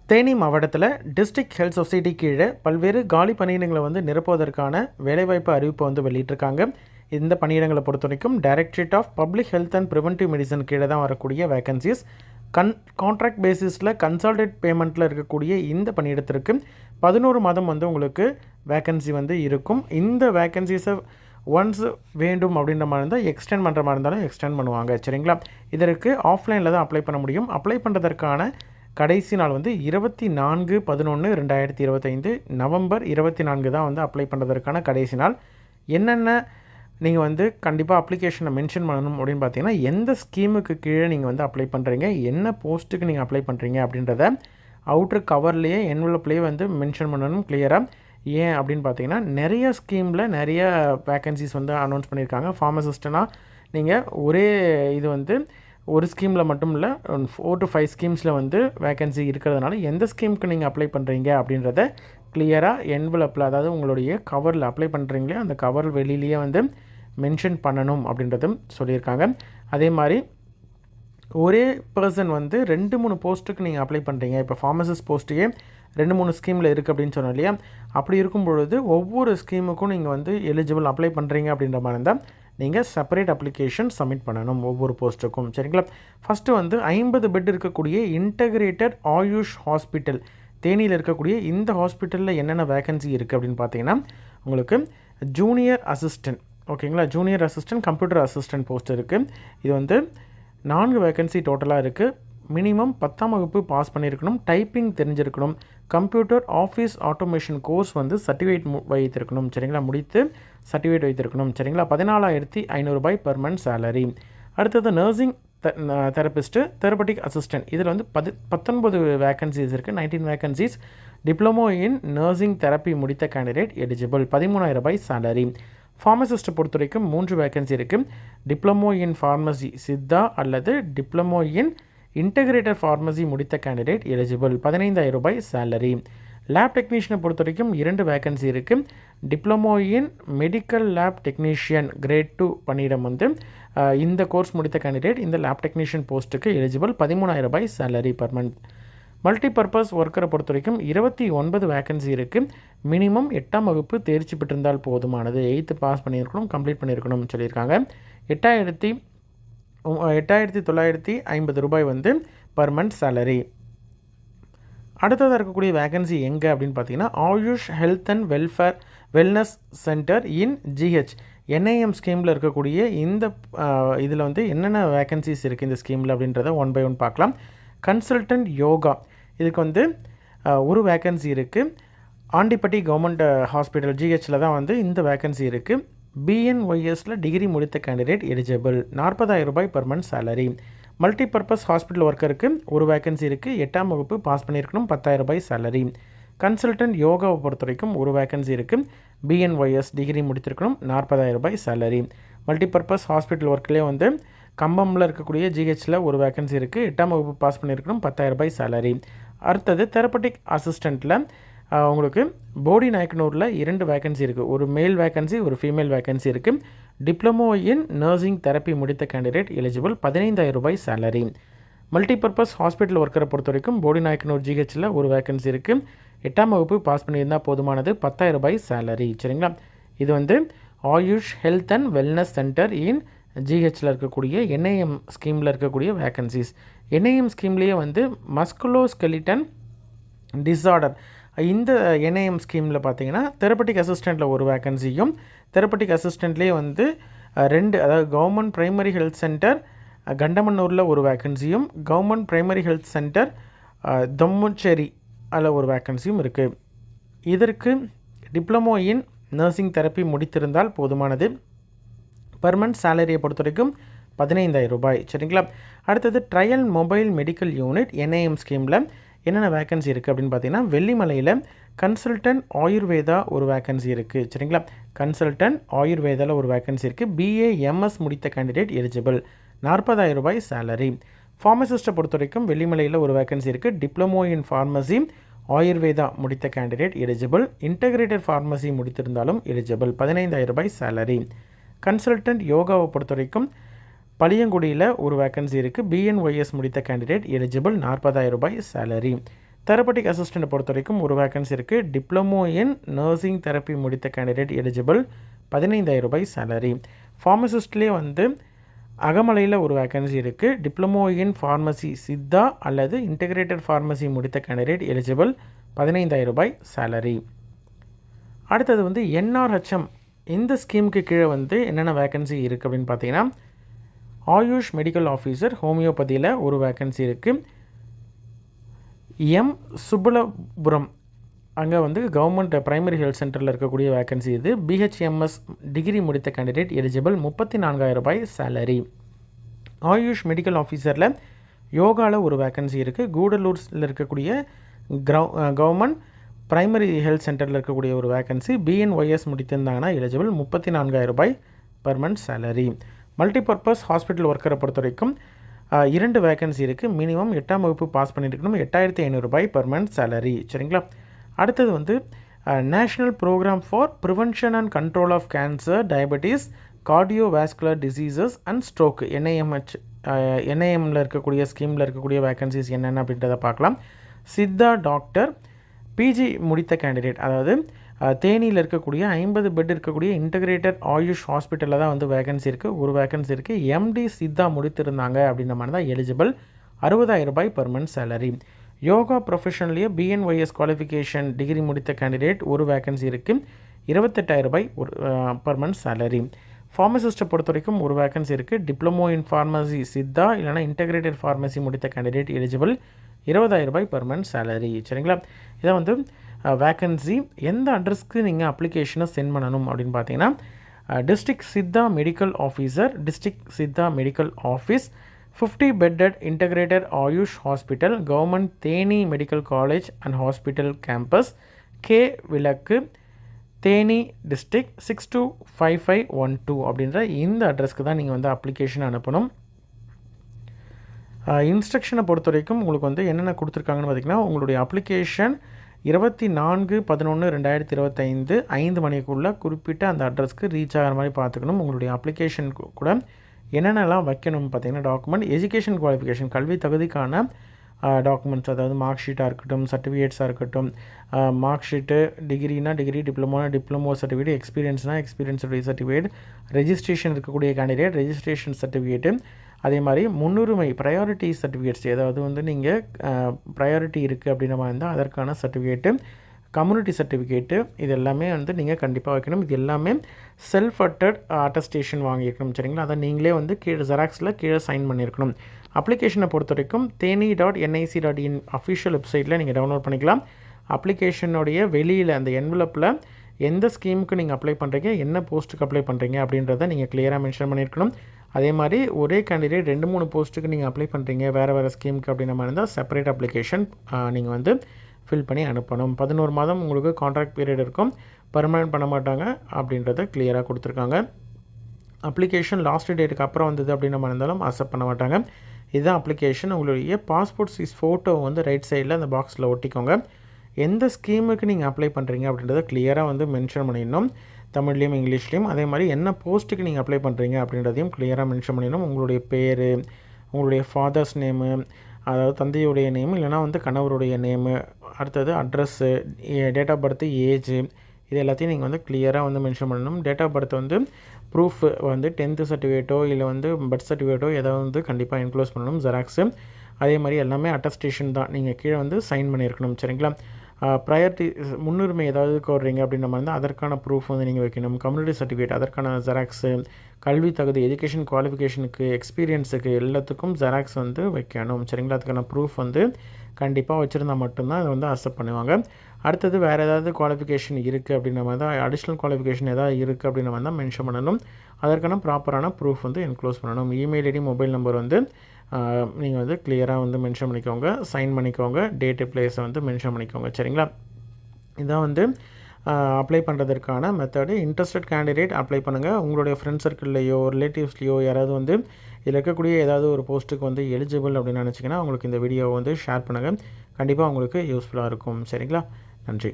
தேனி மாவட்டத்தில் district health society கீழே பல்வேறு காலி பணியிடங்களை நிரப்புவதற்கான வேலைவாய்ப்பு அறிவிப்பை வெளியிட்டிருக்காங்க. இந்த பணியிடங்களை பொறுத்த வரைக்கும் directorate of public health and preventive medicine கீழே தான் வரக்கூடிய வேகன்சிஸ். கான்ட்ராக்ட் பேசிஸில் கன்சால்டேட் பேமெண்ட்டில் இருக்கக்கூடிய இந்த பணியிடத்திற்கு 11 மாதம் உங்களுக்கு வேகன்சி இருக்கும். இந்த வேகன்சிஸை ஒன்ஸ் வேண்டும் அப்படின்ற மாதிரி இருந்தால் எக்ஸ்டெண்ட் பண்ணுற மாதிரி இருந்தாலும் எக்ஸ்டெண்ட் பண்ணுவாங்க. சரிங்களா? இதற்கு ஆஃப்லைனில் தான் அப்ளை பண்ண முடியும். அப்ளை பண்ணுறதற்கான கடைசி நாள் 24/11/2025 நவம்பர் 24 தான் அப்ளை பண்ணுறதற்கான கடைசி நாள். என்னென்ன நீங்கள் கண்டிப்பாக அப்ளிகேஷனை மென்ஷன் பண்ணணும் அப்படின்னு பார்த்தீங்கன்னா, எந்த ஸ்கீமுக்கு கீழே நீங்கள் அப்ளை பண்ணுறீங்க, என்ன போஸ்ட்டுக்கு நீங்கள் அப்ளை பண்ணுறீங்க அப்படின்றத அவுட்ரு கவர்லேயே என்வலப்லேயே மென்ஷன் பண்ணணும் கிளியராக. ஏன் அப்படின்னு பார்த்தீங்கன்னா, நிறைய ஸ்கீமில் நிறைய வேக்கன்சிஸ் அனௌன்ஸ் பண்ணியிருக்காங்க. ஃபார்மசிஸ்ட்னா நீங்கள் ஒரே இது ஒரு ஸ்கீமில் மட்டும் இல்லை, 4 to 5 ஸ்கீம்ஸில் வேக்கன்சி இருக்கிறதுனால எந்த ஸ்கீமுக்கு நீங்கள் அப்ளை பண்ணுறீங்க அப்படின்றத கிளியராக என்வலப்பில், அதாவது உங்களுடைய கவரில் அப்ளை பண்ணுறீங்களே அந்த கவர் வெளியிலேயே மென்ஷன் பண்ணணும் அப்படின்றதும் சொல்லியிருக்காங்க. அதே மாதிரி ஒரே பர்சன் 2-3 போஸ்ட்டுக்கு நீங்கள் அப்ளை பண்ணுறீங்க. இப்போ ஃபார்மசிஸ்ட் போஸ்ட்டுக்கே 2-3 ஸ்கீமில் இருக்குது அப்படின்னு சொன்னோம் இல்லையா? அப்படி இருக்கும் பொழுது ஒவ்வொரு ஸ்கீமுக்கும் நீங்கள் எலிஜிபிள் அப்ளை பண்ணுறீங்க அப்படின்ற மாதிரி இருந்தால் நீங்கள் செப்பரேட் அப்ளிகேஷன் சப்மிட் பண்ணணும் ஒவ்வொரு போஸ்ட்டுக்கும். சரிங்களா? ஃபஸ்ட்டு 50 பெட் இருக்கக்கூடிய இன்டகிரேட்டட் ஆயுஷ் ஹாஸ்பிட்டல் தேனியில் இருக்கக்கூடிய இந்த ஹாஸ்பிட்டலில் என்னென்ன வேகன்சி இருக்குது அப்படின்னு பார்த்தீங்கன்னா, உங்களுக்கு ஜூனியர் அசிஸ்டன்ட், ஓகேங்களா, junior assistant computer assistant post இருக்குது. இது 4 வேகன்சி டோட்டலாக இருக்குது. மினிமம் 10ஆம் வகுப்பு பாஸ் பண்ணியிருக்கணும், டைப்பிங் தெரிஞ்சிருக்கணும், computer office automation course certificate வைத்திருக்கணும். சரிங்களா? முடித்து சர்டிஃபிகேட் வைத்திருக்கணும். சரிங்களா? 14,500 பெர் மந்த் சேலரி. அடுத்தது நர்சிங் தெரபிஸ்ட்டு தெரபட்டிக் அசிஸ்டன்ட், இதில் 19 வேகன்சிஸ் இருக்குது, 19 vacancies. Diploma in nursing therapy முடித்த கேண்டிடேட் எலிஜிபிள், 13,000 சேலரி. ஃபார்மசிஸ்ட்டை பொறுத்த வரைக்கும் 3 வேகன்சி இருக்குது. டிப்ளமோ இன் ஃபார்மசி சித்தா அல்லது டிப்ளமோ இன் இன்டகிரேட்டட் ஃபார்மசி முடித்த கேண்டிடேட் எலிஜிபிள், 15,000 சேலரி. லேப் டெக்னீஷியனை பொறுத்த வரைக்கும் 2 வேகன்சி இருக்குது. Diploma in medical lab technician grade 2 பணியிடம் இந்த கோர்ஸ் முடித்த கேண்டிடேட் இந்த லேப் டெக்னீஷியன் போஸ்ட்டுக்கு eligible, 13,000 salary per month. Multipurpose ஒர்க்கரை பொறுத்த வரைக்கும் 29 வேகன்சி இருக்குது. மினிமம் 8ஆம் வகுப்பு தேர்ச்சி பெற்றிருந்தால் போதுமானது, 8th பாஸ் பண்ணியிருக்கணும், கம்ப்ளீட் பண்ணியிருக்கணும்னு சொல்லியிருக்காங்க. 8,950 பர் மந்த் சேலரி. அடுத்ததாக இருக்கக்கூடிய வேகன்சி எங்கே அப்படின்னு பார்த்தீங்கன்னா, AYUSH health and wellness centre in GH NIM ஸ்கீமில் இருக்கக்கூடிய இந்த இதில் என்னென்ன வேகன்சிஸ் இருக்குது இந்த ஸ்கீமில் அப்படின்றத 1 by 1 பார்க்கலாம். கன்சல்டன்ட் யோகா, இதுக்கு ஒரு வேகன்சி இருக்குது. ஆண்டிப்பட்டி கவர்மெண்ட் ஹாஸ்பிட்டல் ஜிஹெச்சில் தான் இந்த வேகன்சி இருக்குது. பிஎன்ஒய்எஸில் டிகிரி முடித்த candidate eligible, 40,000 per month salary. Multipurpose hospital ஒர்க்கருக்கு ஒரு வேகன்சி இருக்குது. 8ஆம் வகுப்பு பாஸ் பண்ணியிருக்கணும், 10,000 சேலரி. கன்சல்டன்ட் யோகாவை பொறுத்த வரைக்கும் ஒரு வேகன்சி இருக்குது. பிஎன்ஒய்எஸ் டிகிரி முடித்திருக்கணும், 40,000 சேலரி. மல்டிபர்பஸ் ஹாஸ்பிட்டல் ஒர்க்லேயே கம்பமில் இருக்கக்கூடிய ஜிஹெச்சில் ஒரு வேகன்சி இருக்குது. 8ஆம் வகுப்பு பாஸ் பண்ணியிருக்கணும், 10,000 சேலரி. அடுத்தது தெரப்பட்டிக் அசிஸ்டண்ட்டில் உங்களுக்கு போடி நாயக்கனூரில் 2 வேகன்சி இருக்குது. ஒரு மேல் வேகன்சி, ஒரு ஃபீமேல் வேகன்சி இருக்குது. டிப்ளமோ இன் நர்சிங் தெரப்பி முடித்த candidate eligible, 15,000 salary. Multipurpose hospital ஒர்க்கரை பொறுத்த வரைக்கும் போடி நாயக்கனூர் ஜிஹெச்சில் ஒரு வேகன்சி இருக்குது. 8ஆம் வகுப்பு பாஸ் பண்ணியிருந்தால் போதுமானது, 10,000 சேலரி. சரிங்களா? இது AYUSH health and wellness centre in ஜிஹெச்சில் இருக்கக்கூடிய என்ஐஎம் ஸ்கீமில் இருக்கக்கூடிய வேகன்சிஸ். என்ஐஎம் ஸ்கீம்லேயே மஸ்குலோஸ்கெலிட்டன் டிஸார்டர் இந்த என்ஐஎம் ஸ்கீமில் பார்த்தீங்கன்னா, தெரப்பட்டிக் அசிஸ்டண்ட்டில் ஒரு வேகன்சியும், தெரப்பட்டிக் அசிஸ்டண்ட்லேயே 2, அதாவது கவர்மெண்ட் பிரைமரி ஹெல்த் சென்டர் கண்டமன்னூரில் ஒரு வேகன்சியும், கவர்மெண்ட் பிரைமரி ஹெல்த் சென்டர் தொம்முச்சேரி அதில் ஒரு வேக்கன்சியும் இருக்குது. இதற்கு டிப்ளமோ இன் நர்சிங் தெரப்பி முடித்திருந்தால் போதுமானது. பர் மந்த் சேலரியை பொறுத்த வரைக்கும் 15,000. சரிங்களா? அடுத்தது trial mobile medical unit NIM ஸ்கீமில் என்னென்ன வேக்கன்சி இருக்குது அப்படின்னு பார்த்தீங்கன்னா, வெள்ளிமலையில் கன்சல்டன்ட் ஆயுர்வேதா ஒரு வேக்கன்சி இருக்குது. சரிங்களா? கன்சல்டன்ட் ஆயுர்வேதாவில் ஒரு வேக்கன்சி இருக்குது. பிஏஎம்எஸ் முடித்த கேண்டிடேட் எலிஜிபிள், 40,000 சேலரி. ஃபார்மசிஸ்ட்டை பொறுத்த வரைக்கும் வெள்ளிமலையில் ஒரு வேகன்சி இருக்குது. டிப்ளமோ இன் ஃபார்மசி ஆயுர்வேதா முடித்த கேண்டிடேட் எலிஜிபிள், இன்டகிரேட்டட் ஃபார்மசி முடித்திருந்தாலும் எலிஜிபிள், 15,000 சேலரி. கன்சல்டன்ட் யோகாவை பொறுத்த வரைக்கும் பளியங்குடியில் ஒரு வேக்கன்சி இருக்குது. பிஎன்ஒய்எஸ் முடித்த கேண்டிடேட் எலிஜிபிள், 40,000 சேலரி. தெரபட்டிக் அசிஸ்டண்ட்டை பொறுத்த வரைக்கும் ஒரு வேக்கன்சி இருக்குது. டிப்ளமோ இன் நர்சிங் தெரப்பி முடித்த கேண்டிடேட் எலிஜிபிள், 15,000 ரூபாய் சேலரி. ஃபார்மசிஸ்ட்லேயே வந்து அகமலையில் ஒரு வேக்கன்சி இருக்குது. டிப்ளமோ இன் ஃபார்மசி சித்தா அல்லது இன்டெகிரேட்டட் ஃபார்மசி முடித்த கேண்டிடேட் எலிஜிபிள், 15,000 ரூபாய் சேலரி. அடுத்தது வந்து என்ஆர்ஹெச்எம், இந்த ஸ்கீமுக்கு கீழே வந்து என்னென்ன வேக்கன்சி இருக்குது அப்படின்னு பார்த்தீங்கன்னா, ஆயுஷ் மெடிக்கல் ஆஃபீஸர் ஹோமியோபதியில் ஒரு வேக்கன்சி இருக்குது. எம் சுப்புலபுரம், அங்கே வந்து கவர்மெண்ட் பிரைமரி ஹெல்த் சென்டரில் இருக்கக்கூடிய வேக்கன்சி இது. பிஹெச்எம்எஸ் டிகிரி முடித்த கேண்டிடேட் எலிஜிபிள், 34,000 ரூபாய் சேலரி. ஆயுஷ் மெடிக்கல் ஆஃபீஸரில் யோகாவில் ஒரு வேக்கன்சி இருக்குது. கூடலூரில் இருக்கக்கூடிய கவர்மெண்ட் பிரைமரி ஹெல்த் சென்டரில் இருக்கக்கூடிய ஒரு வேக்கன்சி. பிஎன்ஒய்எஸ் முடித்திருந்தாங்கன்னா எலிஜிபிள், 34,000 ரூபாய் பர்மனன்ட் சேலரி. மல்டிபர்பஸ் ஹாஸ்பிட்டல் ஒர்க்கரை பொறுத்த வரைக்கும் 2 வேக்கன்சி இருக்குது. மினிமம் 8ஆம் வகுப்பு பாஸ் பண்ணியிருக்கணும். 8,500 ரூபாய் பர்மனன்ட் சேலரி. சரிங்களா. அடுத்தது வந்து national programme for prevention and control of cancer, diabetes, cardiovascular diseases and stroke, என்ஐஎம்மில் இருக்கக்கூடிய ஸ்கீமில் இருக்கக்கூடிய வேக்கன்சிஸ் என்னென்ன அப்படின்றத பார்க்கலாம். சித்தா டாக்டர் பிஜி முடித்த கேண்டிடேட், அதாவது தேனியில் இருக்கக்கூடிய 50 பெட் இருக்கக்கூடிய இன்டகிரேட்டட் ஆயுஷ் ஹாஸ்பிட்டலில் தான் வந்து வேகன்சி இருக்குது. ஒரு வேகன்சி இருக்குது. எம்டி சித்தா முடித்திருந்தாங்க அப்படின்ற மாதிரி தான் எலிஜிபிள், 60,000 ரூபாய் பர்மனன்ட் சேலரி. யோகா ப்ரொஃபஷன்லேயே பிஎன்ஒய்எஸ் குவாலிஃபிகேஷன் டிகிரி முடித்த கேண்டிடேட் ஒரு வேகன்சி இருக்குது, 28,000 ரூபாய் ஒரு பர்மனன்ட் சேலரி. ஃபார்மசிஸ்ட்டை பொறுத்த வரைக்கும் ஒரு வேகன்சி இருக்குது. டிப்ளமோ இன் ஃபார்மசி சித்தா இல்லைனா இன்டகிரேட்டட் ஃபார்மசி முடித்த கேண்டிடேட் எலிஜிபிள், 20,000 ரூபாய் பர்மனன்ட் சேலரி. சரிங்களா. இதை வந்து வேக்கன்சி எந்த அட்ரஸ்க்கு நீங்கள் அப்ளிகேஷனை சென்ட் பண்ணணும் அப்படின்னு பார்த்தீங்கன்னா, district Siddha medical officer, district Siddha medical office, 50 bedded integrated AYUSH hospital, government Theni medical college and hospital campus, K விளக்கு, தேனி டிஸ்ட்ரிக்ட் 625512 அப்படின்ற இந்த அட்ரஸ்க்கு தான் நீங்கள் வந்து அப்ளிகேஷன் அனுப்பணும். இன்ஸ்ட்ரக்ஷனை பொறுத்த வரைக்கும் உங்களுக்கு வந்து என்னென்ன கொடுத்துருக்காங்கன்னு பார்த்திங்கன்னா, உங்களுடைய அப்ளிகேஷன் 24/11/2025 5 மணிக்குள்ளே குறிப்பிட்ட அந்த அட்ரஸ்க்கு ரீச் ஆகிற மாதிரி பார்த்துக்கணும். உங்களுடைய அப்ளிகேஷன் கூட என்னென்னலாம் வைக்கணும் பார்த்திங்கன்னா, டாக்குமெண்ட், எஜுகேஷன் குவாலிஃபிகேஷன், கல்வி தகுதிக்கான டாக்குமெண்ட்ஸ், அதாவது மார்க் ஷீட்டாக இருக்கட்டும், சர்டிஃபிகேட்ஸாக இருக்கட்டும், மார்க் ஷீட்டு, டிகிரினா டிகிரி, டிப்ளமோனா டிப்ளமோ சர்டிஃபிகேட், எக்ஸ்பீரியன்ஸ்னால் எக்ஸ்பீரியன்ஸ் சர்டிஃபிகேட், ரெஜிஸ்ட்ரேஷன் இருக்கக்கூடிய கேண்டிடேட் ரெஜிஸ்ட்ரேஷன் சர்டிஃபிகேட்டு, அதே மாதிரி முன்னுரிமை ப்ரையாரிட்டி சர்டிஃபிகேட்ஸ், ஏதாவது வந்து நீங்கள் ப்ரையாரிட்டி இருக்குது அப்படின்ற மாதிரி இருந்தால் அதற்கான சர்டிஃபிகேட்டு, கம்யூனிட்டி சர்டிஃபிகேட்டு, இது எல்லாமே வந்து நீங்கள் கண்டிப்பாக வைக்கணும். இது எல்லாமே செல்ஃப் அட்டஸ்டேஷன் வாங்கியிருக்கணும். சரிங்களா. அதை நீங்களே வந்து கீழே ஜெராக்ஸில் கீழே சைன் பண்ணியிருக்கணும். அப்ளிகேஷனை பொறுத்த வரைக்கும் தேனி.nic.in அஃபிஷியல் வெப்சைட்டில் நீங்கள் டவுன்லோட் பண்ணிக்கலாம். அப்ளிகேஷனுடைய வெளியில் அந்த என்வலப்பில் எந்த ஸ்கீமுக்கு நீங்கள் அப்ளை பண்ணுறீங்க, என்ன போஸ்ட்டுக்கு அப்ளை பண்ணுறீங்க அப்படின்றத நீங்கள் கிளியராக மென்ஷன் பண்ணியிருக்கணும். அதே மாதிரி ஒரே கேண்டிடேட் 2-3 போஸ்ட்டுக்கு நீங்கள் அப்ளை பண்ணுறீங்க வேறு ஸ்கீமுக்கு அப்படின்ற மாதிரி இருந்தால் செப்பரேட் அப்ளிகேஷன் நீங்கள் வந்து ஃபில் பண்ணி அனுப்பணும். 11 மாதம் உங்களுக்கு கான்ட்ராக்ட் பீரியட் இருக்கும், பர்மனெண்ட் பண்ண மாட்டாங்க அப்படின்றத கிளியராக கொடுத்துருக்காங்க. அப்ளிகேஷன் லாஸ்ட் டேட்டுக்கு அப்புறம் வந்தது அப்படின்ற மாதிரி இருந்தாலும் அக்செப்ட் பண்ண மாட்டாங்க. இதுதான் அப்ளிகேஷன். உங்களுடைய பாஸ்போர்ட் சைஸ் ஃபோட்டோ வந்து ரைட் சைடில் அந்த பாக்ஸில் ஒட்டிக்கோங்க. எந்த ஸ்கீமுக்கு நீங்கள் அப்ளை பண்ணுறீங்க அப்படின்றத கிளியராக வந்து மென்ஷன் பண்ணிடணும், தமிழ்லேயும் இங்கிலீஷ்லேயும். அதே மாதிரி என்ன போஸ்ட்டுக்கு நீங்கள் அப்ளை பண்ணுறீங்க அப்படின்றதையும் கிளியராக மென்ஷன் பண்ணிடணும். உங்களுடைய பேர், உங்களுடைய ஃபாதர்ஸ் நேமு, அதாவது தந்தையுடைய நேமு இல்லைனா வந்து கணவருடைய நேமு, அடுத்தது address, date of birth, age, இது எல்லாத்தையும் நீங்கள் வந்து கிளியராக வந்து மென்ஷன் பண்ணணும். டேட் ஆஃப் பர்த் வந்து ப்ரூஃப் வந்து 10th சர்டிஃபிகேட்டோ இல்லை வந்து பர்த் சர்டிஃபிகேட்டோ ஏதாவது வந்து கண்டிப்பாக இன்க்ளோஸ் பண்ணணும், ஜெராக்ஸு. அதே மாதிரி எல்லாமே அட்டஸ்டேஷன் தான், நீங்கள் கீழே வந்து சைன் பண்ணியிருக்கணும். சரிங்களா. ப்ரையாரிட்டி முன்னுரிமை ஏதாவது கோர்றீங்க அப்படின்ற மாதிரி இருந்தால் அதற்கான ப்ரூஃப் வந்து நீங்கள் வைக்கணும். கம்யூனிட்டி சர்டிஃபிகேட், அதற்கான ஜெராக்ஸு, கல்வி தகுதி, எஜுகேஷன் குவாலிஃபிகேஷனுக்கு, எக்ஸ்பீரியன்ஸுக்கு எல்லாத்துக்கும் ஜெராக்ஸ் வந்து வைக்கணும். சரிங்களா. அதுக்கான ப்ரூஃப் வந்து கண்டிப்பாக வச்சுருந்தால் மட்டும்தான் அதை வந்து அக்செப்ட் பண்ணுவாங்க. அடுத்தது வேறு ஏதாவது குவாலிஃபிகேஷன் இருக்குது அப்படின்ற மாதிரி தான், அடிஷ்னல் குவாலிஃபிகேஷன் ஏதாவது இருக்குது அப்படின்ற மாதிரி தான் மென்ஷன் பண்ணணும். அதற்கான ப்ராப்பரான ப்ரூஃப் வந்து என்க்ளோஸ் பண்ணணும். இமெயில் ஐடி, மொபைல் நம்பர் வந்து நீங்கள் வந்து கிளியராக வந்து மென்ஷன் பண்ணிக்கோங்க, சைன் பண்ணிக்கோங்க, டேட்டு பிளேஸை வந்து மென்ஷன் பண்ணிக்கோங்க. சரிங்களா. இதான் வந்து அப்ளை பண்ணுறதுக்கான மெத்தடு. இன்ட்ரெஸ்டட் கேண்டிடேட் அப்ளை பண்ணுங்கள். உங்களுடைய ஃப்ரெண்ட் சர்க்கிள்லையோ ரிலேட்டிவ்ஸ்லையோ யாராவது வந்து இதில் இருக்கக்கூடிய ஏதாவது ஒரு போஸ்ட்டுக்கு வந்து எலிஜிபிள் அப்படின்னு நினச்சிங்கன்னா உங்களுக்கு இந்த வீடியோவை வந்து ஷேர் பண்ணுங்கள். கண்டிப்பாக உங்களுக்கு யூஸ்ஃபுல்லாக இருக்கும். சரிங்களா. நன்றி.